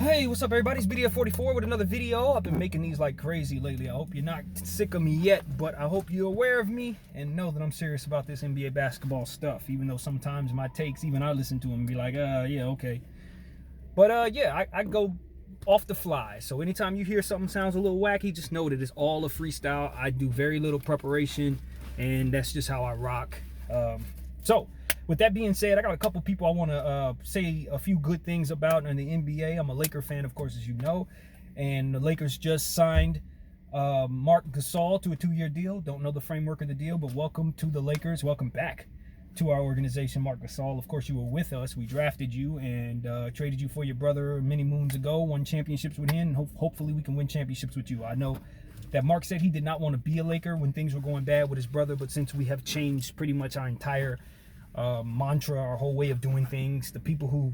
Hey, what's up everybody? It's BDF44 with another video. I've been making these like crazy lately. I hope you're not sick of me yet, but I hope you're aware of me and know that I'm serious about this NBA basketball stuff, even though sometimes my takes, even I listen to them and be like, yeah, okay. But yeah, I go off the fly. So anytime you hear something sounds a little wacky, just know that it's all a freestyle. I do very little preparation, and that's just how I rock. So with that being said, I got a couple people I want to say a few good things about in the NBA. I'm a Laker fan, of course, as you know, and the Lakers just signed Marc Gasol to a 2-year deal. Don't know the framework of the deal, but welcome to the Lakers. Welcome back to our organization, Marc Gasol. Of course, you were with us. We drafted you and traded you for your brother many moons ago, won championships with him, and hopefully we can win championships with you. I know that Marc said he did not want to be a Laker when things were going bad with his brother, but since we have changed pretty much our entire mantra, our whole way of doing things, the people who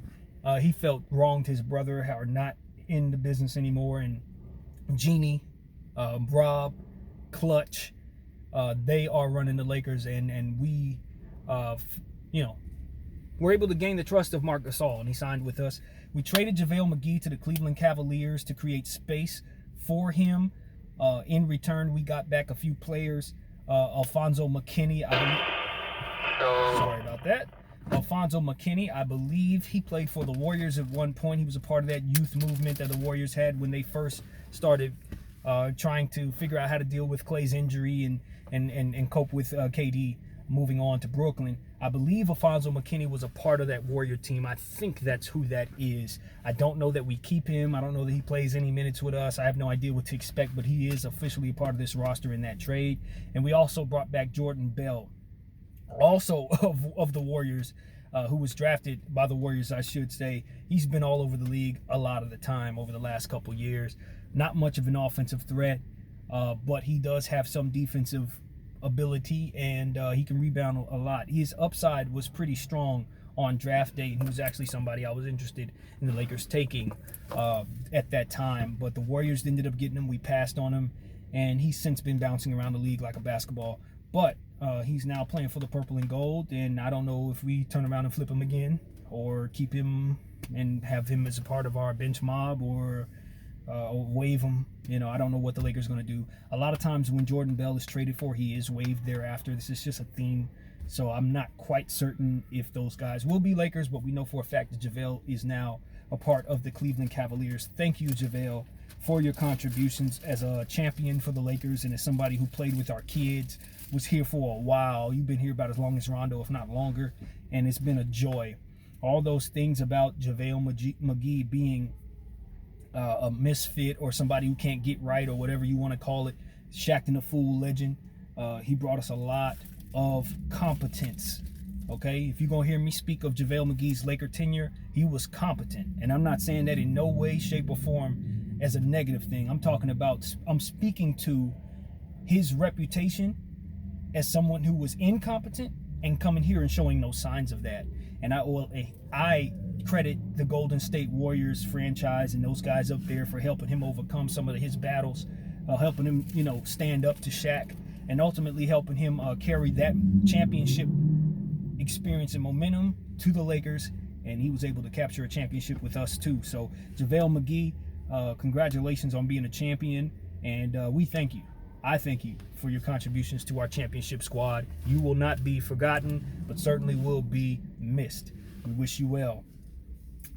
he felt wronged his brother are not in the business anymore, and Jeannie, Rob, Clutch, they are running the Lakers, and we we're able to gain the trust of Marc Gasol, and he signed with us. We traded JaVale McGee to the Cleveland Cavaliers to create space for him. In return, we got back a few players. Alfonso McKinney, sorry about that. Alfonso McKinney, I believe he played for the Warriors at one point. He was a part of that youth movement that the Warriors had when they first started trying to figure out how to deal with Clay's injury and cope with KD moving on to Brooklyn. I believe Alfonso McKinney was a part of that Warrior team. I think that's who that is. I don't know that we keep him. I don't know that he plays any minutes with us. I have no idea what to expect, but he is officially a part of this roster in that trade. And we also brought back Jordan Bell, also of the Warriors, who was drafted by the Warriors, I should say. He's been all over the league a lot of the time over the last couple years. Not much of an offensive threat, but he does have some defensive ability, and he can rebound a lot. His upside was pretty strong on draft day, and he was actually somebody I was interested in the Lakers taking at that time, but the Warriors ended up getting him. We passed on him, and he's since been bouncing around the league like a basketball, but he's now playing for the purple and gold, and I don't know if we turn around and flip him again or keep him and have him as a part of our bench mob, or waive him. I don't know what the Lakers are going to do. A lot of times when Jordan Bell is traded for, he is waived thereafter. This is just a theme, so I'm not quite certain if those guys will be Lakers, but we know for a fact that JaVale is now a part of the Cleveland Cavaliers. Thank you, JaVale, for your contributions as a champion for the Lakers, and as somebody who played with our kids, was here for a while. You've been here about as long as Rondo, if not longer, and it's been a joy. All those things about JaVale McGee being a misfit or somebody who can't get right or whatever you want to call it, Shaqtin' a Fool legend, he brought us a lot of competence. Okay, if you're gonna hear me speak of JaVale McGee's Laker tenure, he was competent, and I'm not saying that in no way, shape, or form as a negative thing. I'm speaking to his reputation as someone who was incompetent and coming here and showing no signs of that. And I credit the Golden State Warriors franchise and those guys up there for helping him overcome some of his battles, helping him, stand up to Shaq, and ultimately helping him carry that championship experience and momentum to the Lakers. And he was able to capture a championship with us too. So JaVale McGee, congratulations on being a champion, and we thank you. I thank you for your contributions to our championship squad. You will not be forgotten, but certainly will be missed. We wish you well.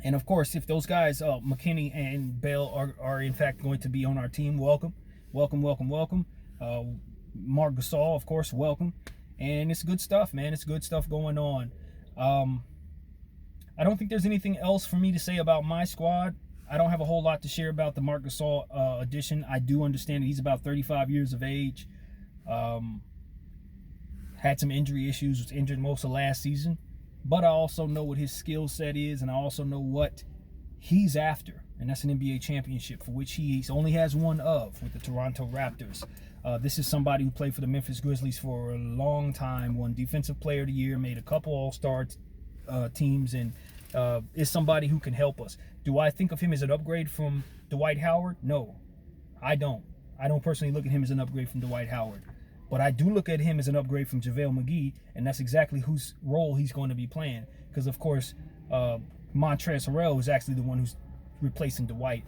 And of course, if those guys, McKinney and Bell, are in fact going to be on our team, welcome. Welcome, welcome, welcome. Marc Gasol, of course, welcome. And it's good stuff, man. It's good stuff going on. I don't think there's anything else for me to say about my squad. I don't have a whole lot to share about the Marc Gasol addition. I do understand that he's about 35 years of age. Had some injury issues, was injured most of last season. But I also know what his skill set is, and I also know what he's after. And that's an NBA championship, for which he only has one of with the Toronto Raptors. This is somebody who played for the Memphis Grizzlies for a long time, won Defensive Player of the Year, made a couple All-Star teams, and is somebody who can help us. Do I think of him as an upgrade from Dwight Howard? No, I don't. I don't personally look at him as an upgrade from Dwight Howard. But I do look at him as an upgrade from JaVale McGee, and that's exactly whose role he's going to be playing. Because, of course, Montrezl Harrell is actually the one who's replacing Dwight.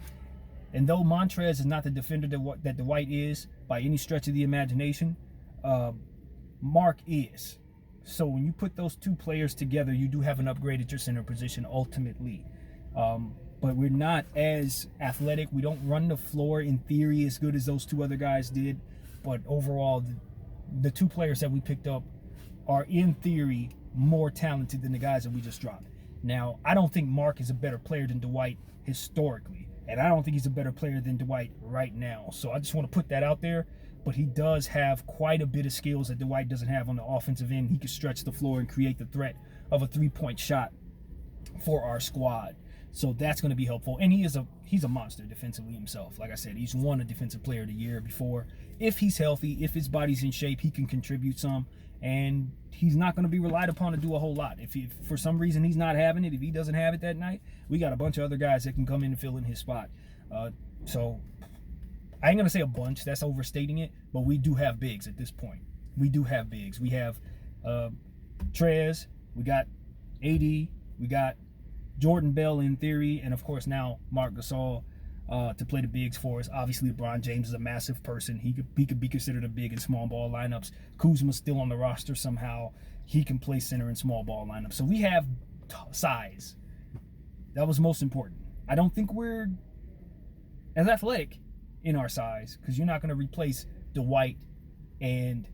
And though Montrez is not the defender that Dwight is by any stretch of the imagination, Marc is. So when you put those two players together, you do have an upgrade at your center position ultimately. But we're not as athletic. We don't run the floor in theory as good as those two other guys did. But overall, the two players that we picked up are in theory more talented than the guys that we just dropped. Now, I don't think Marc is a better player than Dwight historically. And I don't think he's a better player than Dwight right now. So I just want to put that out there. But he does have quite a bit of skills that Dwight doesn't have on the offensive end. He can stretch the floor and create the threat of a three-point shot for our squad. So that's going to be helpful. And he's a monster defensively himself. Like I said, he's won a Defensive Player of the Year before. If he's healthy, if his body's in shape, he can contribute some. And he's not going to be relied upon to do a whole lot. If for some reason he's not having it, if he doesn't have it that night, we got a bunch of other guys that can come in and fill in his spot. So I ain't going to say a bunch. That's overstating it. But we do have bigs at this point. We do have bigs. We have Trez. We got AD. We got Jordan Bell in theory. And, of course, now Marc Gasol to play the bigs for us. Obviously, LeBron James is a massive person. He could be considered a big in small ball lineups. Kuzma's still on the roster somehow. He can play center in small ball lineups. So we have size. That was most important. I don't think we're as athletic in our size because you're not going to replace Dwight and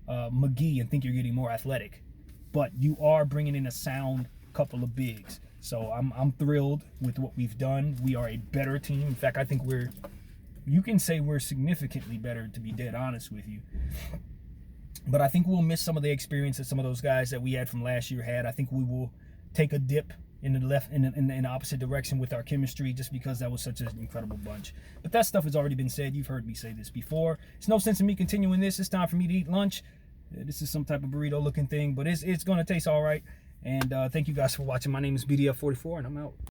McGee and think you're getting more athletic. But you are bringing in a sound couple of bigs. So I'm thrilled with what we've done. We are a better team. In fact, I think you can say we're significantly better, to be dead honest with you. But I think we'll miss some of the experience that some of those guys that we had from last year had. I think we will take a dip in the opposite direction with our chemistry just because that was such an incredible bunch. But that stuff has already been said. You've heard me say this before. It's no sense in me continuing this. It's time for me to eat lunch. This is some type of burrito looking thing, but it's going to taste all right. And thank you guys for watching. My name is BDF44, and I'm out.